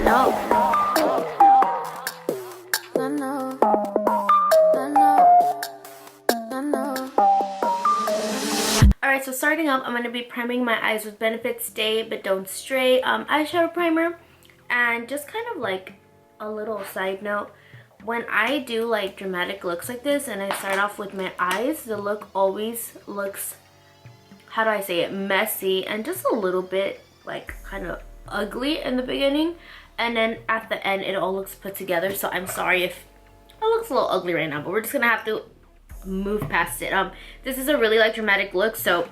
No. Alright, so starting off, I'm going to be priming my eyes with Benefit Stay But Don't Stray eyeshadow primer. And just kind of like a little side note, when I do like dramatic looks like this and I start off with my eyes, the look always looks, how do I say it, messy and just a little bit like kind of ugly in the beginning, and then at the end it all looks put together. So I'm sorry if it looks a little ugly right now, but we're just gonna have to move past it. This is a really like dramatic look, so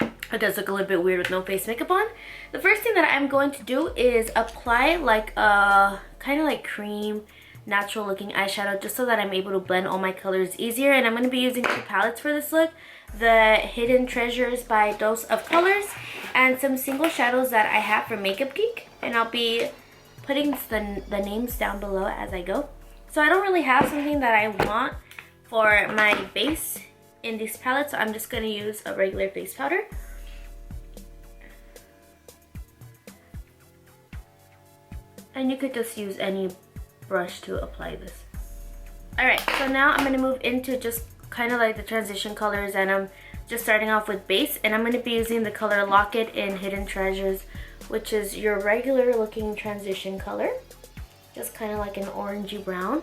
it does look a little bit weird with no face makeup on. The first thing that I'm going to do is apply like a kind of like cream natural looking eyeshadow, just so that I'm able to blend all my colors easier. And I'm going to be using two palettes for this look, the Hidden Treasures by Dose of Colors and some single shadows that I have from Makeupgeek, and I'll be putting the names down below as I go. So I don't really have something that I want for my base in these palettes, so I'm just going to use a regular face powder. And you could just use any brush to apply this. Alright, so now I'm going to move into just kind of like the transition colors, and I'm just starting off with base, and I'm going to be using the color Locket in Hidden Treasures, which is your regular looking transition color, just kind of like an orangey brown.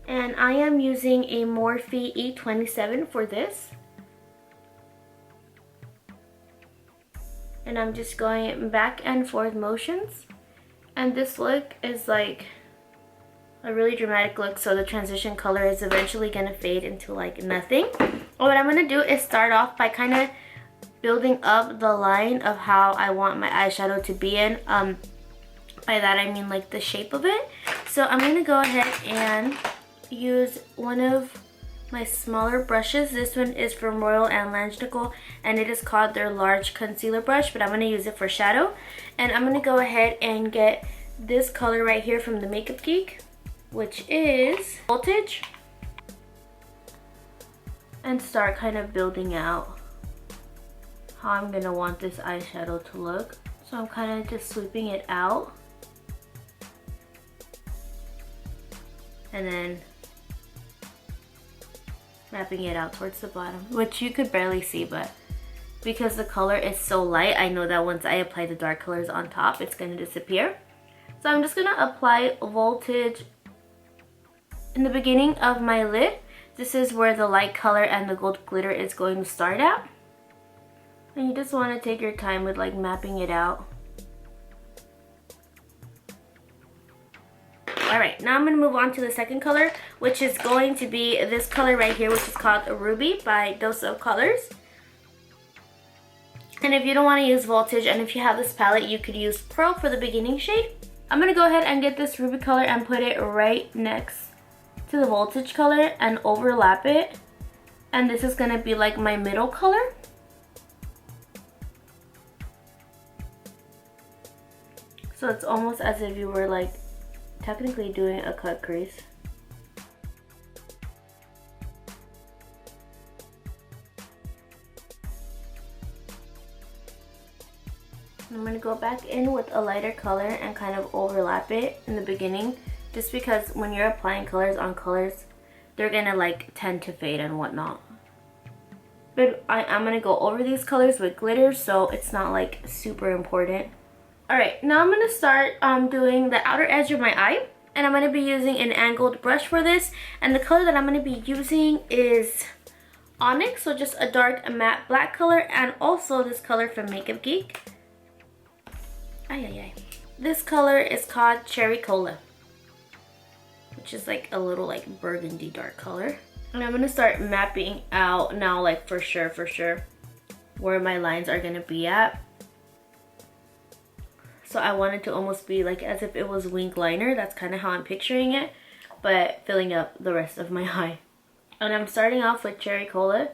And I am using a Morphe E27 for this. And I'm just going back and forth motions. And this look is like a really dramatic look, so the transition color is eventually going to fade into like nothing. What I'm going to do is start off by kind of building up the line of how I want my eyeshadow to be in. By that I mean like the shape of it. So I'm going to go ahead and use one of my smaller brushes. This one is from Royal and Langenical, and it is called their large concealer brush, but I'm going to use it for shadow. And I'm going to go ahead and get this color right here from the Makeupgeek, which is Voltage, and start kind of building out how I'm going to want this eyeshadow to look. So I'm kind of just sweeping it out and then wrapping it out towards the bottom, which you could barely see, but because the color is so light, I know that once I apply the dark colors on top, it's going to disappear. So I'm just going to apply Voltage in the beginning of my lid. This is where the light color and the gold glitter is going to start at. And you just want to take your time with like mapping it out. Alright, now I'm going to move on to the second color, which is going to be this color right here, which is called Ruby by Dose of Colors. And if you don't want to use Voltage, and if you have this palette, you could use Pearl for the beginning shade. I'm going to go ahead and get this Ruby color and put it right next to the Voltage color and overlap it. And this is going to be like my middle color. So it's almost as if you were like technically doing a cut crease. I'm going to go back in with a lighter color and kind of overlap it in the beginning, just because when you're applying colors on colors, they're going to like tend to fade and whatnot. But I'm going to go over these colors with glitter, so it's not like super important. Alright, now I'm going to start doing the outer edge of my eye. And I'm going to be using an angled brush for this. And the color that I'm going to be using is Onyx, so just a dark matte black color. And also this color from Makeupgeek. This color is called Cherry Cola, which is like a little like burgundy dark color. And I'm going to start mapping out now, like for sure, where my lines are going to be at. So I want it to almost be like as if it was winged liner. That's kind of how I'm picturing it, but filling up the rest of my eye. And I'm starting off with Cherry Cola,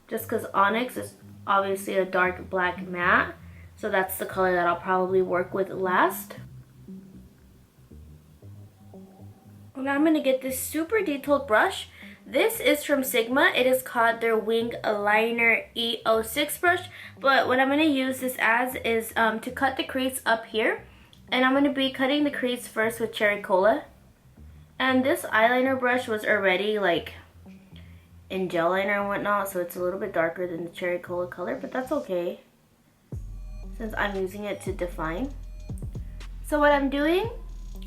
just because Onyx is obviously a dark black matte. So that's the color that I'll probably work with last. Now I'm going to get this super detailed brush. This is from Sigma. It is called their Wing Liner E06 brush. But what I'm going to use this as is to cut the crease up here. And I'm going to be cutting the crease first with Cherry Cola. And this eyeliner brush was already like in gel liner and whatnot, so it's a little bit darker than the Cherry Cola color, but that's okay since I'm using it to define. So what I'm doing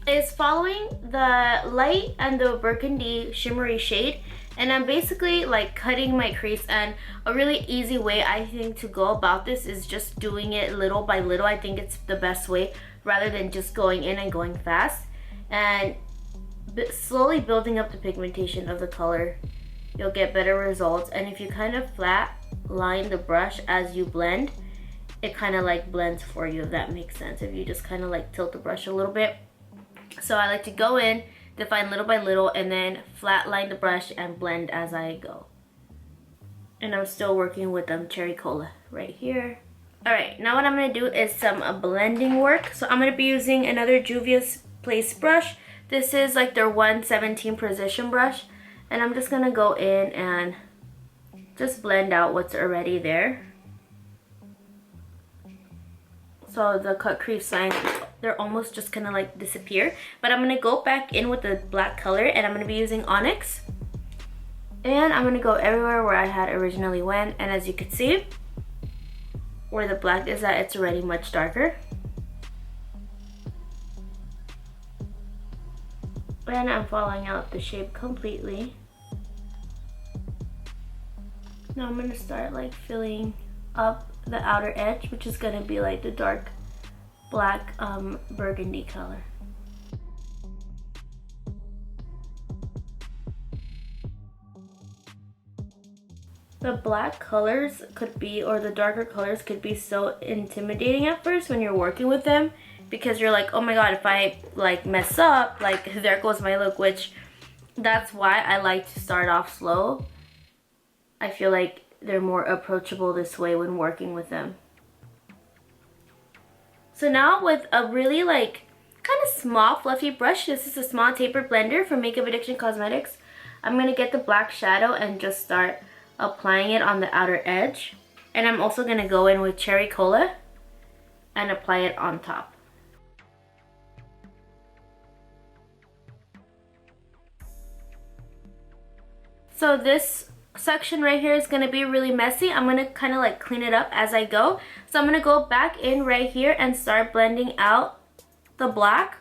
is following the light and the burgundy shimmery shade, and I'm basically like cutting my crease. And a really easy way I think to go about this is just doing it little by little. I think it's the best way rather than just going in and going fast, and slowly building up the pigmentation of the color. You'll get better results. And if you kind of flat line the brush as you blend, it kind of like blends for you, if that makes sense, if you just kind of like tilt the brush a little bit. So I like to go in, define little by little, and then flat line the brush and blend as I go. And I'm still working with Cherry Cola right here. Alright, now what I'm going to do is some blending work. So I'm going to be using another Juvia's Place brush. This is like their 117 Precision brush. And I'm just going to go in and just blend out what's already there. So the cut crease lines, they're almost just going to like disappear. But I'm going to go back in with the black color, and I'm going to be using Onyx. And I'm going to go everywhere where I had originally went. And as you can see, where the black is at, it's already much darker. And I'm following out the shape completely. Now I'm going to start like filling up the outer edge, which is going to be like the dark black burgundy color. The black colors could be, or the darker colors could be so intimidating at first when you're working with them, because you're like, oh my god, if I like mess up, like there goes my look, which that's why I like to start off slow. I feel like they're more approachable this way when working with them. So now with a really like kind of small fluffy brush, this is a small tapered blender from Makeup Addiction Cosmetics, I'm going to get the black shadow and just start applying it on the outer edge. And I'm also going to go in with Cherry Cola and apply it on top. So this section right here is going to be really messy. I'm going to kind of like clean it up as I go. So I'm going to go back in right here and start blending out the black.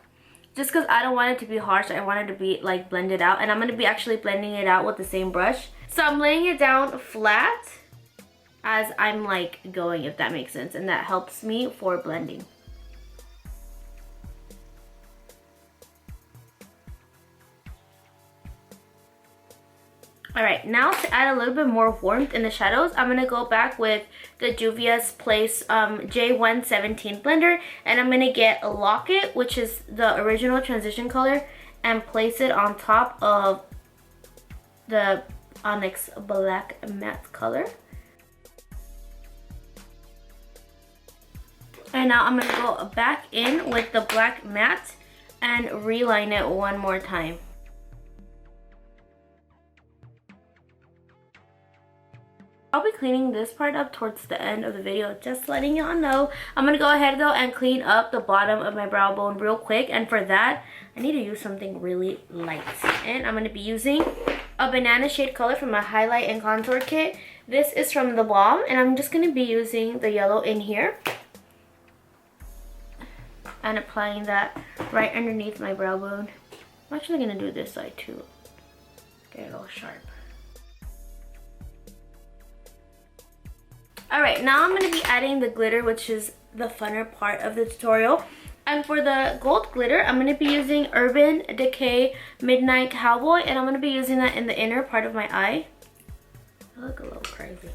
Just because I don't want it to be harsh, I want it to be like blended out. And I'm going to be actually blending it out with the same brush. So I'm laying it down flat as I'm like going, if that makes sense. And that helps me for blending. Alright, now to add a little bit more warmth in the shadows, I'm going to go back with the Juvia's Place J117 blender. And I'm going to get a Locket, which is the original transition color, and place it on top of the Onyx Black Matte color. And now I'm going to go back in with the Black Matte and reline it one more time. I'll be cleaning this part up towards the end of the video, just letting y'all know. I'm going to go ahead though and clean up the bottom of my brow bone real quick. And for that, I need to use something really light. And I'm going to be using a banana shade color from a highlight and contour kit. This is from the Balm, and I'm just going to be using the yellow in here. And applying that right underneath my brow bone. I'm actually going to do this side too. Get it all sharp. Alright, now I'm going to be adding the glitter, which is the funner part of the tutorial. And for the gold glitter, I'm going to be using Urban Decay Midnight Cowboy. And I'm going to be using that in the inner part of my eye. I look a little crazy.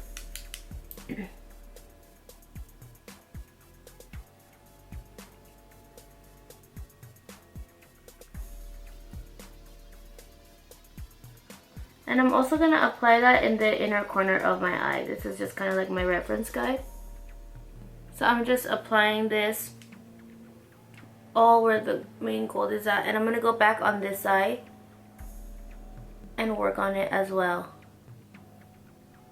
And I'm also going to apply that in the inner corner of my eye. This is just kind of like my reference guide. So I'm just applying this all where the main gold is at. And I'm going to go back on this side and work on it as well.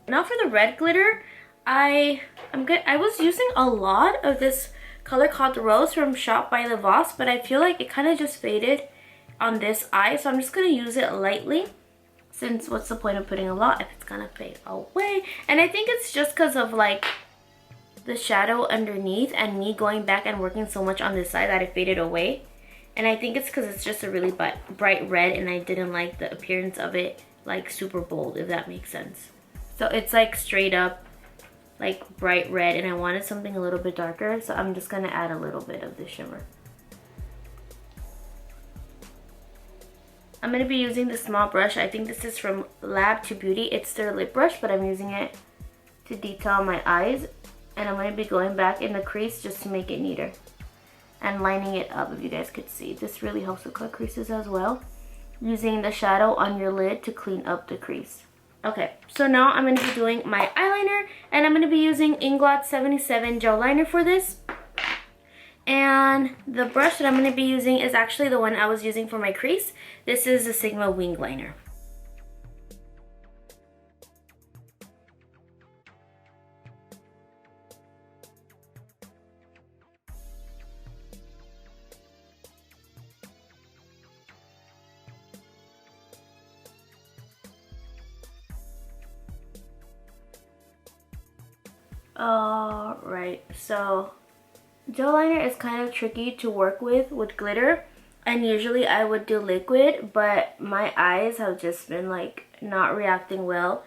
Now for the red glitter, I was using a lot of this color called Rose from Shop by the Voss, but I feel like it kind of just faded on this eye, so I'm just gonna use it lightly, since what's the point of putting a lot if it's gonna fade away. And I think it's just because of like the shadow underneath and me going back and working so much on this side that it faded away. And I think it's because it's just a really bright red, and I didn't like the appearance of it like super bold, if that makes sense. So it's like straight up like bright red, and I wanted something a little bit darker, so I'm just gonna add a little bit of the shimmer. I'm gonna be using the small brush. I think this is from Lab to Beauty. It's their lip brush, but I'm using it to detail my eyes, and I'm gonna be going back in the crease just to make it neater and lining it up. If you guys could see, this really helps with cut creases as well, using the shadow on your lid to clean up the crease. Okay, so now I'm going to be doing my eyeliner, and I'm going to be using Inglot 77 gel liner for this. And the brush that I'm going to be using is actually the one I was using for my crease. This is the Sigma Wing Liner. Alright, so gel liner is kind of tricky to work with glitter, and usually I would do liquid, but my eyes have just been like not reacting well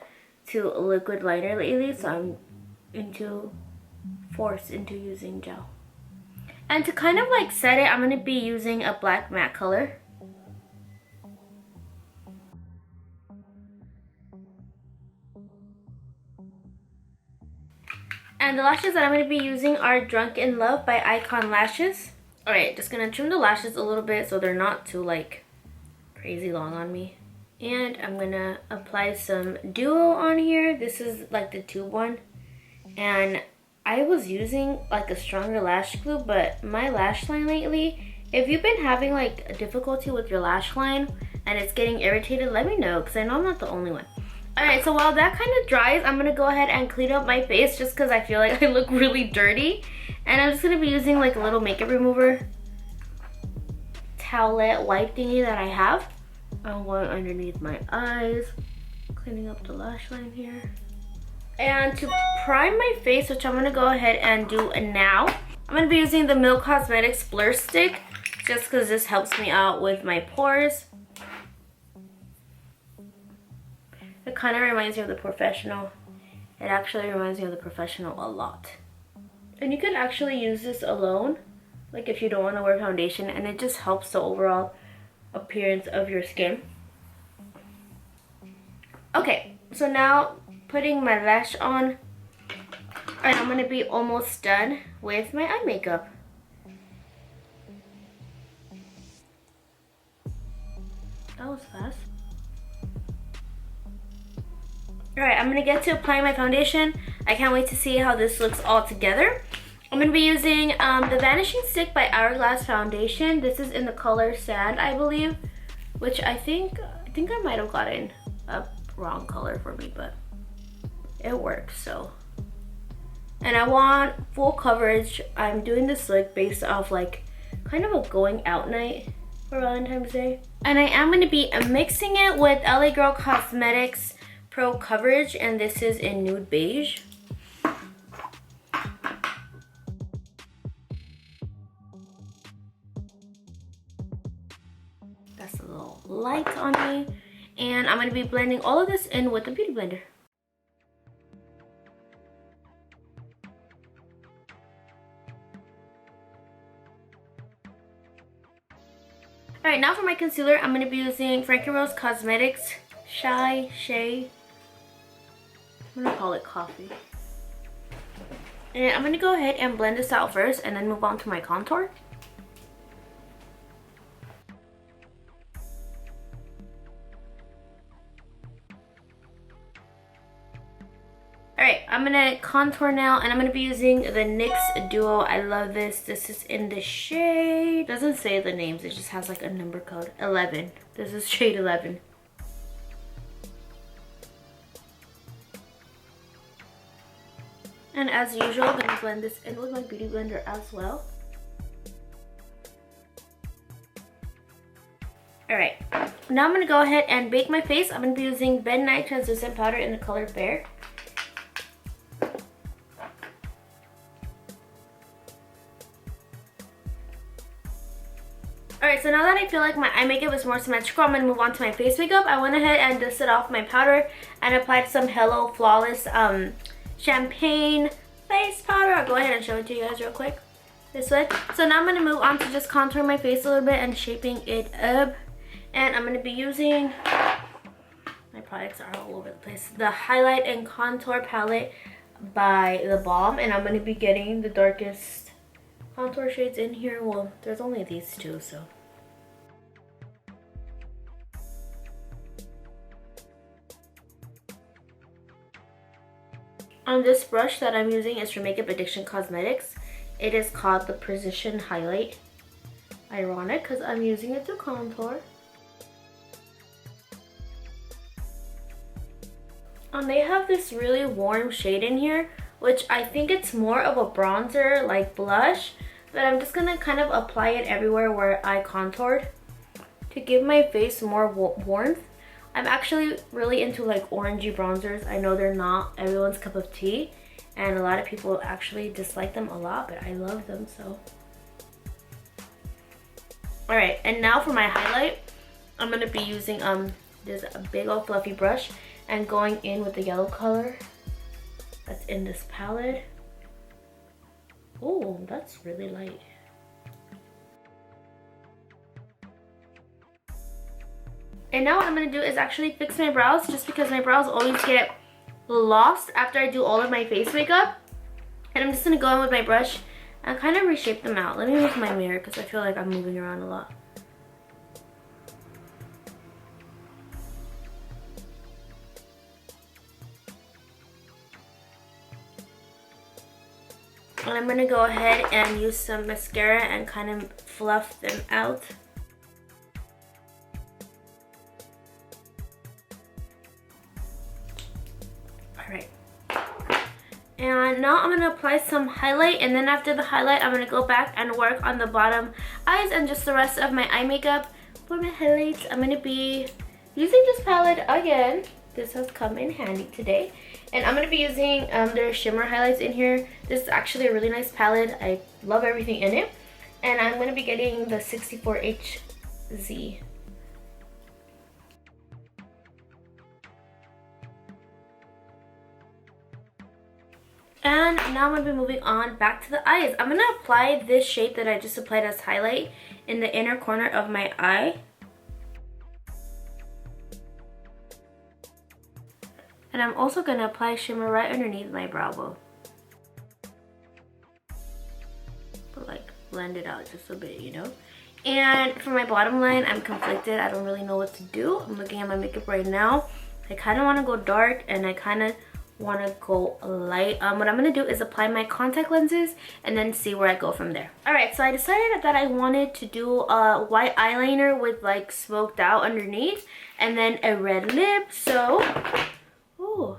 to liquid liner lately, so I'm forced into using gel. And to kind of like set it, I'm going to be using a black matte color. And the lashes that I'm going to be using are Drunk in Love by Icon Lashes. Alright, just going to trim the lashes a little bit so they're not too like crazy long on me. And I'm going to apply some Duo on here. This is like the tube one. And I was using like a stronger lash glue, but my lash line lately, if you've been having like a difficulty with your lash line and it's getting irritated, let me know, because I know I'm not the only one. Alright, so while that kind of dries, I'm going to go ahead and clean up my face just because I feel like I look really dirty. And I'm just going to be using like a little makeup remover towelette wipe thingy that I have. I'm going underneath my eyes, cleaning up the lash line here. And to prime my face, which I'm going to go ahead and do now, I'm going to be using the Milk Cosmetics Blur Stick just because this helps me out with my pores. It kind of reminds me of the Professional. It actually reminds me of the Professional a lot. And you could actually use this alone, like if you don't want to wear foundation, and it just helps the overall appearance of your skin. Okay, so now putting my lash on. Alright, I'm going to be almost done with my eye makeup. That was fast. Alright, I'm going to get to applying my foundation. I can't wait to see how this looks all together. I'm going to be using the Vanishing Stick by Hourglass Foundation. This is in the color Sand, I believe. Which I think I might have gotten a wrong color for me, but it works, so. And I want full coverage. I'm doing this look based off like kind of a going out night for Valentine's Day. And I am going to be mixing it with LA Girl Cosmetics Pro Coverage, and this is in Nude Beige. That's a little light on me. And I'm going to be blending all of this in with the Beauty Blender. Alright, now for my concealer, I'm going to be using Frankierose Cosmetics Shy Shea. I'm going to call it Coffee. And I'm going to go ahead and blend this out first and then move on to my contour. Alright, I'm going to contour now, and I'm going to be using the NYX Duo. I love this. This is in the shade, doesn't say the names, it just has like a number code, 11. This is shade 11. And as usual, I'm gonna blend this in with my beauty blender as well. Alright, now I'm gonna go ahead and bake my face. I'm gonna be using Ben Nye translucent powder in the color Bear. Alright, so now that I feel like my eye makeup is more symmetrical, I'm going to move on to my face makeup. I went ahead and dusted off my powder and applied some Hello Flawless champagne face powder. I'll go ahead and show it to you guys real quick. This way. So now I'm going to move on to just contouring my face a little bit and shaping it up. And I'm going to be using, my products are all over the place, the Highlight and Contour Palette by the Balm. And I'm going to be getting the darkest contour shades in here. Well, there's only these two, so. On this brush that I'm using is from Makeup Addiction Cosmetics. It is called the Precision Highlight. Ironic, because I'm using it to contour. And they have this really warm shade in here, which I think it's more of a bronzer, like blush. But I'm just going to kind of apply it everywhere where I contoured to give my face more warmth. I'm actually really into like orangey bronzers. I know they're not everyone's cup of tea, and a lot of people actually dislike them a lot, but I love them, so. Alright, and now for my highlight, I'm going to be using this big old fluffy brush and going in with the yellow color that's in this palette. Oh, that's really light. And now what I'm going to do is actually fix my brows, just because my brows always get lost after I do all of my face makeup. And I'm just going to go in with my brush and kind of reshape them out. Let me move my mirror because I feel like I'm moving around a lot. And I'm going to go ahead and use some mascara and kind of fluff them out. Alright. And now I'm going to apply some highlight, and then after the highlight I'm going to go back and work on the bottom eyes and just the rest of my eye makeup. For my highlights, I'm going to be using this palette again. This has come in handy today. And I'm going to be using their shimmer highlights in here. This is actually a really nice palette. I love everything in it. And I'm going to be getting the 64HZ. And now I'm going to be moving on back to the eyes. I'm going to apply this shade that I just applied as highlight in the inner corner of my eye. And I'm also going to apply shimmer right underneath my brow bone. But like blend it out just a bit, you know. And for my bottom line, I'm conflicted. I don't really know what to do. I'm looking at my makeup right now. I kind of want to go dark and I kind of want to go light. What I'm going to do is apply my contact lenses and then see where I go from there. Alright, so I decided that I wanted to do a white eyeliner with like smoked out underneath and then a red lip. So, ooh.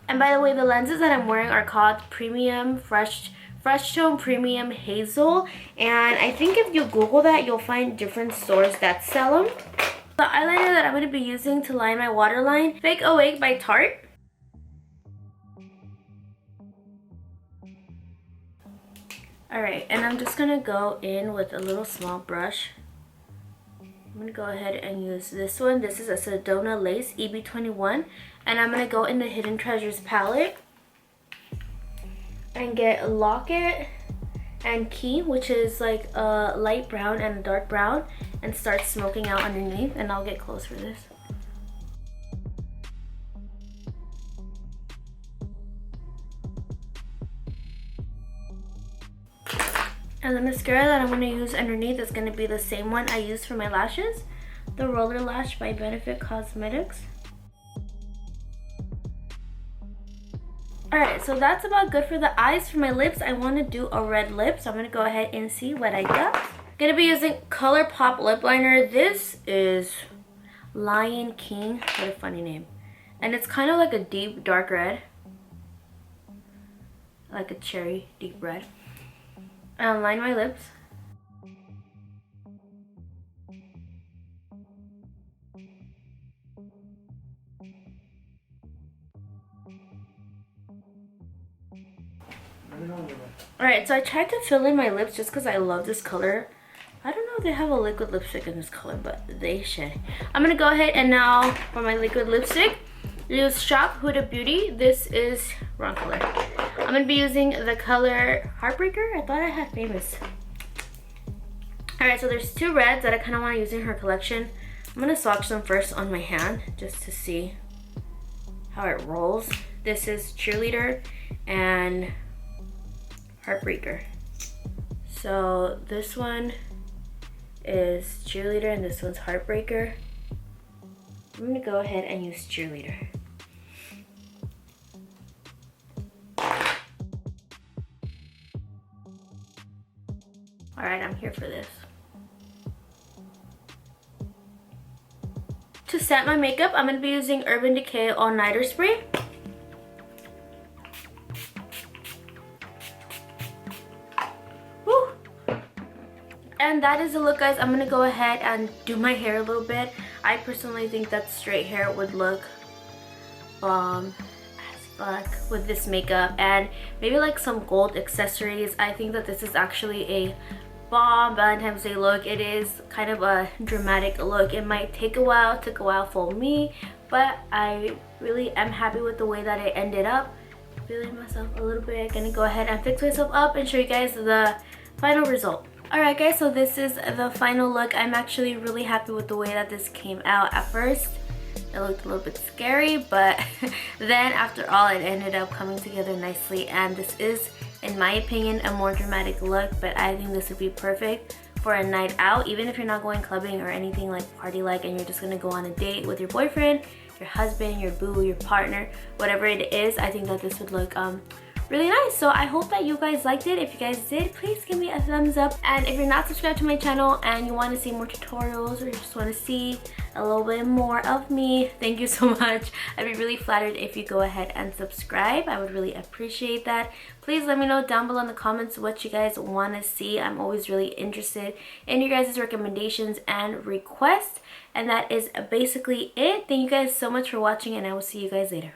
And by the way, the lenses that I'm wearing are called Premium Fresh Tone Premium Hazel. And I think if you Google that, you'll find different stores that sell them. The eyeliner that I'm going to be using to line my waterline, Fake Awake by Tarte. Alright, and I'm just going to go in with a little small brush. I'm going to go ahead and use this one. This is a Sedona Lace EB21. And I'm going to go in the Hidden Treasures palette and get Locket and Key, which is like a light brown and a dark brown, and start smoking out underneath. And I'll get close for this. And the mascara that I'm going to use underneath is going to be the same one I used for my lashes, the Roller Lash by Benefit Cosmetics. Alright, so that's about good for the eyes. For my lips, I want to do a red lip, so I'm going to go ahead and see what I got. I'm going to be using ColourPop lip liner. This is Lion King. What a funny name. And it's kind of like a deep dark red. like a cherry deep red. And line my lips. Alright, so I tried to fill in my lips just because I love this color. I don't know if they have a liquid lipstick in this color, but they should. I'm going to go ahead and now for my liquid lipstick, use Shop Huda Beauty. This is wrong color. I'm going to be using the color Heartbreaker. I thought I had Famous. Alright, so there's two reds that I kind of want to use in her collection. I'm going to swatch them first on my hand just to see how it rolls. This is Cheerleader and Heartbreaker. So this one is Cheerleader and this one's Heartbreaker. I'm gonna go ahead and use Cheerleader. Alright, I'm here for this. To set my makeup, I'm gonna be using Urban Decay All Nighter Spray. And that is the look, guys. I'm gonna go ahead and do my hair a little bit. I personally think that straight hair would look bomb as fuck with this makeup, and maybe like some gold accessories. I think that this is actually a bomb Valentine's Day look. It is kind of a dramatic look. It might take a while, took a while for me, but I really am happy with the way that it ended up. Feeling myself a little bit. Gonna go ahead and fix myself up and show you guys the final result. Alright guys, so this is the final look. I'm actually really happy with the way that this came out. At first, it looked a little bit scary, but then after all, it ended up coming together nicely. And this is, in my opinion, a more dramatic look, but I think this would be perfect for a night out, even if you're not going clubbing or anything like party-like and you're just gonna go on a date with your boyfriend, your husband, your boo, your partner, whatever it is. I think that this would look really nice. So I hope that you guys liked it. If you guys did, please give me a thumbs up. And if you're not subscribed to my channel and you want to see more tutorials or you just want to see a little bit more of me, thank you so much. I'd be really flattered if you go ahead and subscribe. I would really appreciate that. Please let me know down below in the comments what you guys want to see. I'm always really interested in you guys' recommendations and requests. And that is basically it. Thank you guys so much for watching, and I will see you guys later.